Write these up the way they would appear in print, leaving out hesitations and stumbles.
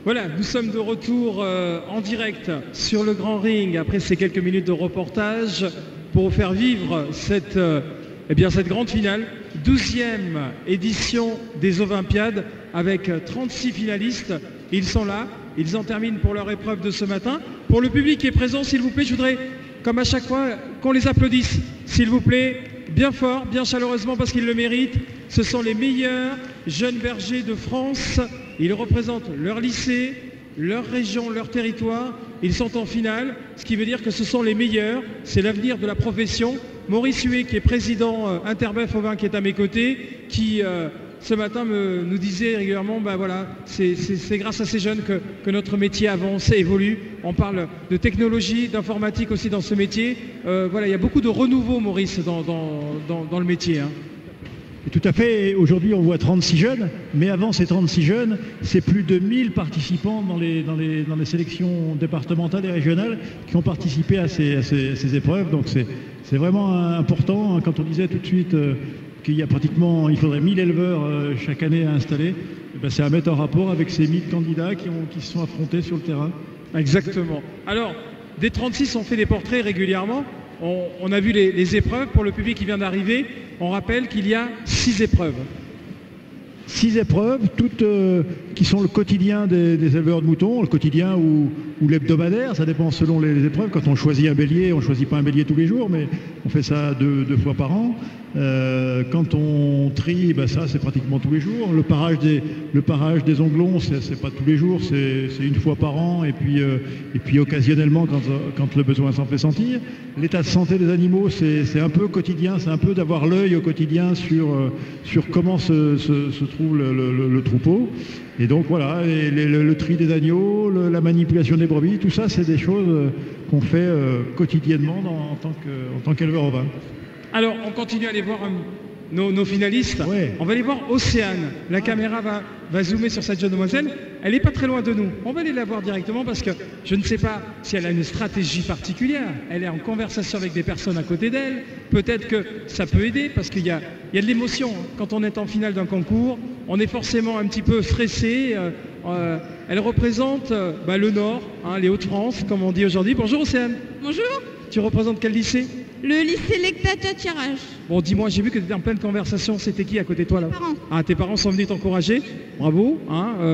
Voilà, nous sommes de retour en direct sur le Grand Ring après ces quelques minutes de reportage pour vous faire vivre cette grande finale, 12e édition des Olympiades avec 36 finalistes. Ils sont là, ils en terminent pour leur épreuve de ce matin. Pour le public qui est présent, s'il vous plaît, je voudrais, comme à chaque fois, qu'on les applaudisse, s'il vous plaît, bien fort, bien chaleureusement parce qu'ils le méritent. Ce sont les meilleurs jeunes bergers de France. Ils représentent leur lycée, leur région, leur territoire. Ils sont en finale, ce qui veut dire que ce sont les meilleurs. C'est l'avenir de la profession. Maurice Huet, qui est président Interbef Auvin, qui est à mes côtés, qui ce matin nous disait régulièrement, voilà, c'est grâce à ces jeunes que notre métier avance et évolue. On parle de technologie, d'informatique aussi dans ce métier. Voilà, il y a beaucoup de renouveau, Maurice, dans le métier. Hein. Tout à fait. Aujourd'hui, on voit 36 jeunes, mais avant ces 36 jeunes, c'est plus de 1000 participants dans les sélections départementales et régionales qui ont participé à ces épreuves. Donc c'est vraiment important. Quand on disait tout de suite qu'il faudrait 1000 éleveurs chaque année à installer, c'est à mettre en rapport avec ces 1000 candidats qui se sont affrontés sur le terrain. Exactement. Alors, des 36, on fait des portraits régulièrement. On a vu les épreuves. Pour le public qui vient d'arriver, on rappelle qu'il y a 6 épreuves. 6 épreuves, toutes qui sont le quotidien des éleveurs de moutons, le quotidien ou l'hebdomadaire, ça dépend selon les épreuves. Quand on choisit un bélier, on ne choisit pas un bélier tous les jours, mais on fait ça deux fois par an. Quand on trie, ça c'est pratiquement tous les jours. Le parage des onglons, c'est pas tous les jours, c'est une fois par an, et puis occasionnellement quand le besoin s'en fait sentir. L'état de santé des animaux, c'est un peu quotidien, c'est un peu d'avoir l'œil au quotidien sur comment se trouve le troupeau. Et donc voilà, le tri des agneaux, la manipulation des brebis, tout ça c'est des choses qu'on fait quotidiennement en tant qu'éleveur ovin. Alors, on continue à aller voir nos finalistes. Ouais. On va aller voir Océane. La caméra va zoomer sur cette jeune demoiselle. Elle n'est pas très loin de nous. On va aller la voir directement parce que je ne sais pas si elle a une stratégie particulière. Elle est en conversation avec des personnes à côté d'elle. Peut-être que ça peut aider parce qu'il y a de l'émotion. Quand on est en finale d'un concours, on est forcément un petit peu stressé. Elle représente le Nord, les Hauts-de-France, comme on dit aujourd'hui. Bonjour Océane. Bonjour. Tu représentes quel lycée ? Le lycée Lectatia Tirage. Bon, dis-moi, j'ai vu que tu étais en pleine conversation. C'était qui à côté de toi là ? Mes parents. Ah, tes parents sont venus t'encourager. Bravo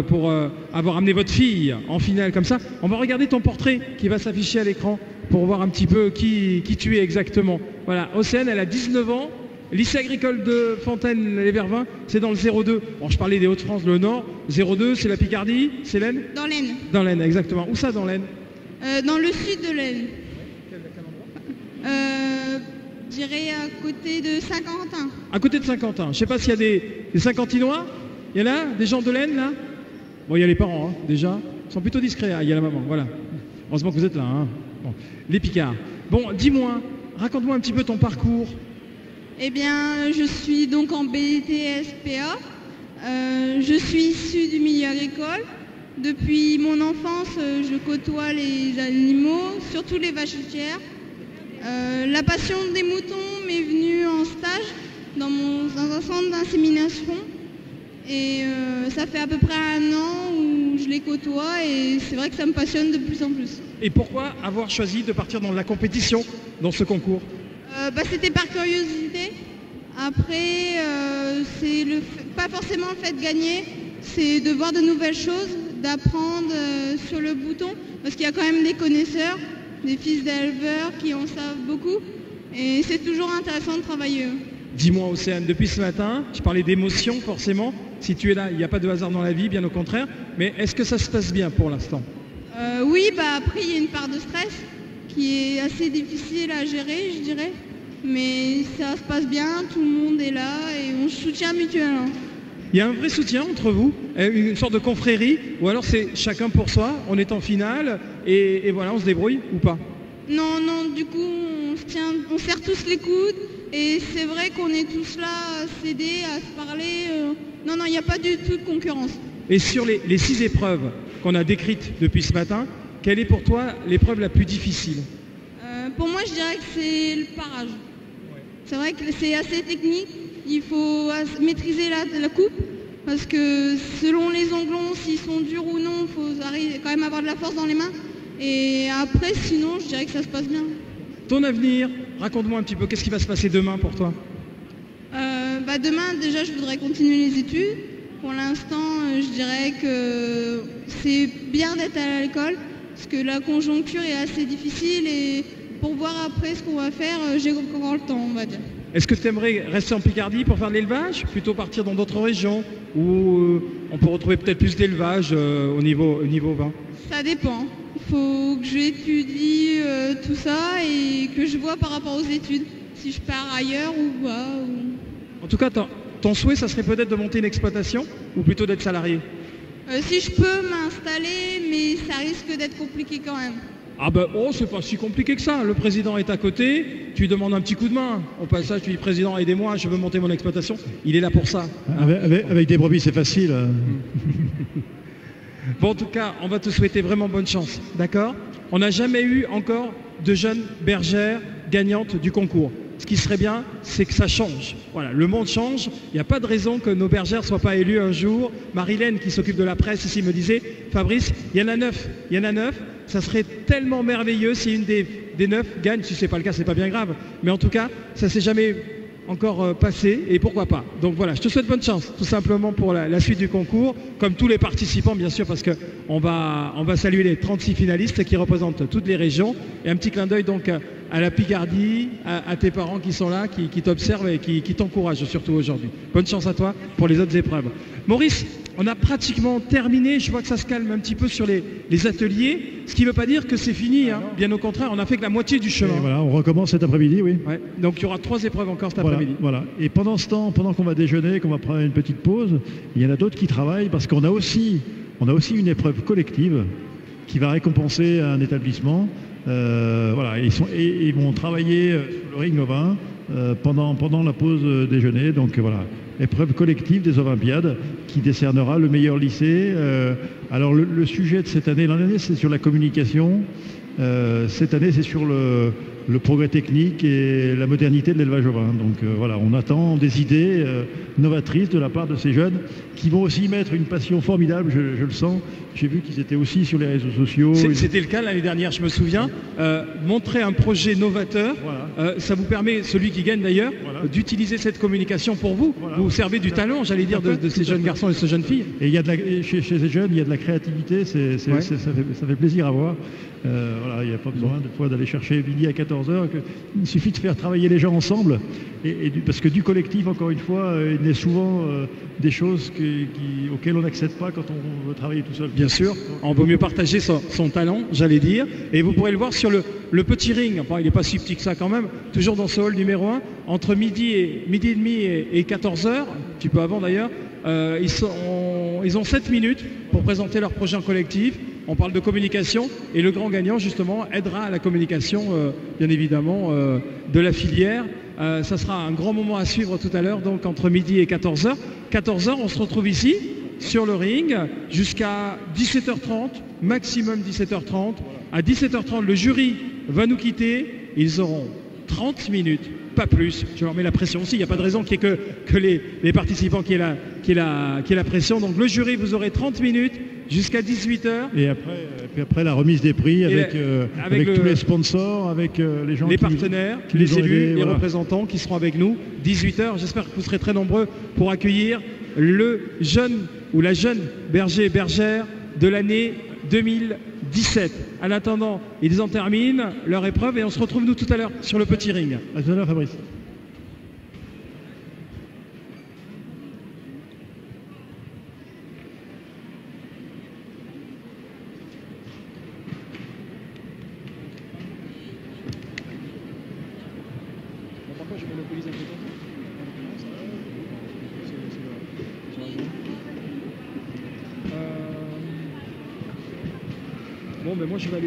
pour avoir amené votre fille en finale comme ça. On va regarder ton portrait qui va s'afficher à l'écran pour voir un petit peu qui tu es exactement. Voilà, Océane, elle a 19 ans. Lycée agricole de Fontaine-les-Vervins, c'est dans le 02. Bon, je parlais des Hauts-de-France, le Nord. 02, c'est la Picardie, c'est l'Aisne ? Dans l'Aisne. Dans l'Aisne, exactement. Où ça, dans l'Aisne ? Dans le sud de l'Aisne. Je dirais à côté de Saint-Quentin. À côté de Saint-Quentin. Je ne sais pas s'il y a des Saint-Quentinois. Il y en a des gens de l'Aisne, là ? Bon, il y a les parents, déjà. Ils sont plutôt discrets. Il y a la maman, voilà. Heureusement que vous êtes là. Bon. Les Picards. Bon, dis-moi, raconte-moi un petit peu ton parcours. Eh bien, je suis donc en BTS-PA. Je suis issue du milieu agricole. Depuis mon enfance, je côtoie les animaux, surtout les vaches laitières. La passion des moutons m'est venue en stage dans un centre d'insémination. Et ça fait à peu près 1 an où je les côtoie et c'est vrai que ça me passionne de plus en plus. Et pourquoi avoir choisi de partir dans la compétition, dans ce concours ? C'était par curiosité. Après, c'est pas forcément le fait de gagner, c'est de voir de nouvelles choses, d'apprendre sur le bouton, parce qu'il y a quand même des connaisseurs, des fils d'éleveurs qui en savent beaucoup, et c'est toujours intéressant de travailler. Dis-moi Océane, depuis ce matin, je parlais d'émotion forcément. Si tu es là, il n'y a pas de hasard dans la vie, bien au contraire. Mais est-ce que ça se passe bien pour l'instant ? Oui, après il y a une part de stress qui est assez difficile à gérer, je dirais. Mais ça se passe bien, tout le monde est là et on se soutient mutuellement. Il y a un vrai soutien entre vous, une sorte de confrérie, ou alors c'est chacun pour soi, on est en finale et voilà, on se débrouille ou pas ? Non, du coup on serre tous les coudes et c'est vrai qu'on est tous là à s'aider, à se parler. Non, il n'y a pas du tout de concurrence. Et sur les 6 épreuves qu'on a décrites depuis ce matin, quelle est pour toi l'épreuve la plus difficile ? Pour moi, je dirais que c'est le parage. Ouais. C'est vrai que c'est assez technique. Il faut maîtriser la coupe parce que selon les onglons, s'ils sont durs ou non, il faut quand même avoir de la force dans les mains. Et après, sinon, je dirais que ça se passe bien. Ton avenir, raconte-moi un petit peu, qu'est-ce qui va se passer demain pour toi? Demain, déjà, je voudrais continuer les études. Pour l'instant, je dirais que c'est bien d'être à l'école, parce que la conjoncture est assez difficile et pour voir après ce qu'on va faire, j'ai encore le temps, on va dire. Est-ce que tu aimerais rester en Picardie pour faire de l'élevage, plutôt partir dans d'autres régions où on peut retrouver peut-être plus d'élevage au niveau vin? Ça dépend. Il faut que j'étudie tout ça et que je vois par rapport aux études, si je pars ailleurs ou pas. En tout cas, ton souhait, ça serait peut-être de monter une exploitation ou plutôt d'être salarié? Si je peux m'installer, mais ça risque d'être compliqué quand même. Ah ben, c'est pas si compliqué que ça. Le président est à côté, tu lui demandes un petit coup de main. Au passage, tu dis, président, aidez-moi, je veux monter mon exploitation. Il est là pour ça. Avec des brebis, c'est facile. Bon, en tout cas, on va te souhaiter vraiment bonne chance, d'accord? On n'a jamais eu encore de jeunes bergères gagnantes du concours. Ce qui serait bien, c'est que ça change. Voilà, le monde change. Il n'y a pas de raison que nos bergères ne soient pas élues un jour. Marilène, qui s'occupe de la presse ici, me disait, Fabrice, il y en a 9. Il y en a 9. Ça serait tellement merveilleux si une des 9 gagne. Si ce n'est pas le cas, ce n'est pas bien grave. Mais en tout cas, ça ne s'est jamais encore passé. Et pourquoi pas? Donc voilà, je te souhaite bonne chance, tout simplement pour la suite du concours. Comme tous les participants, bien sûr, parce qu'on va saluer les 36 finalistes qui représentent toutes les régions. Et un petit clin d'œil donc à la Picardie, à tes parents qui sont là, qui t'observent et qui t'encouragent surtout aujourd'hui. Bonne chance à toi pour les autres épreuves. Maurice, on a pratiquement terminé. Je vois que ça se calme un petit peu sur les ateliers, ce qui ne veut pas dire que c'est fini. Hein. Bien au contraire, on n'a fait que la moitié du chemin. Et voilà, on recommence cet après-midi, oui. Ouais. Donc il y aura 3 épreuves encore cet après-midi. Voilà. Et pendant ce temps, pendant qu'on va déjeuner, qu'on va prendre une petite pause, il y en a d'autres qui travaillent parce qu'on a aussi une épreuve collective qui va récompenser un établissement. Voilà, ils vont travailler sur le ring au vin pendant la pause déjeuner. Donc voilà, épreuve collective des Olympiades qui décernera le meilleur lycée. Alors le sujet de cette année, l'an dernier, c'est sur la communication. Cette année, c'est sur le progrès technique et la modernité de l'élevage au vin. Donc voilà, on attend des idées novatrices de la part de ces jeunes qui vont aussi mettre une passion formidable, je le sens. J'ai vu qu'ils étaient aussi sur les réseaux sociaux. C'était le cas l'année dernière, je me souviens. Montrer un projet novateur, voilà. Ça vous permet, celui qui gagne d'ailleurs, voilà, d'utiliser cette communication pour vous. Voilà. Vous servez du talent, j'allais dire, de ces jeunes garçons et de ces jeunes filles. Et chez ces jeunes, il y a de la créativité, ça fait plaisir à voir. Voilà, il n'y a pas besoin des fois d'aller chercher midi à 14h. Il suffit de faire travailler les gens ensemble. Parce que du collectif, encore une fois, il y a souvent des choses auxquelles on n'accède pas quand on veut travailler tout seul. Bien sûr, on vaut mieux partager son talent, j'allais dire. Et vous pourrez le voir sur le petit ring. Enfin, il n'est pas si petit que ça quand même. Toujours dans ce hall numéro 1, entre midi et demi et 14h, un petit peu avant d'ailleurs. Ils ont 7 minutes pour présenter leur projet en collectif. On parle de communication et le grand gagnant justement aidera à la communication bien évidemment de la filière. Ça sera un grand moment à suivre tout à l'heure, donc entre midi et 14h. 14h, on se retrouve ici sur le ring jusqu'à 17h30, maximum 17h30. À 17h30, le jury va nous quitter. Ils auront 30 minutes, pas plus. Je leur mets la pression aussi. Il n'y a pas de raison qu'il n'y ait que les participants qui aient la pression. Donc le jury, vous aurez 30 minutes jusqu'à 18h. Et après la remise des prix avec tous les sponsors, avec les gens, les partenaires, les élus, les représentants qui seront avec nous. 18h, j'espère que vous serez très nombreux pour accueillir le jeune ou la jeune berger et bergère de l'année 2017. En attendant, ils en terminent leur épreuve et on se retrouve nous tout à l'heure sur le petit ring. À tout à l'heure, Fabrice. Bon, ben moi je vais aller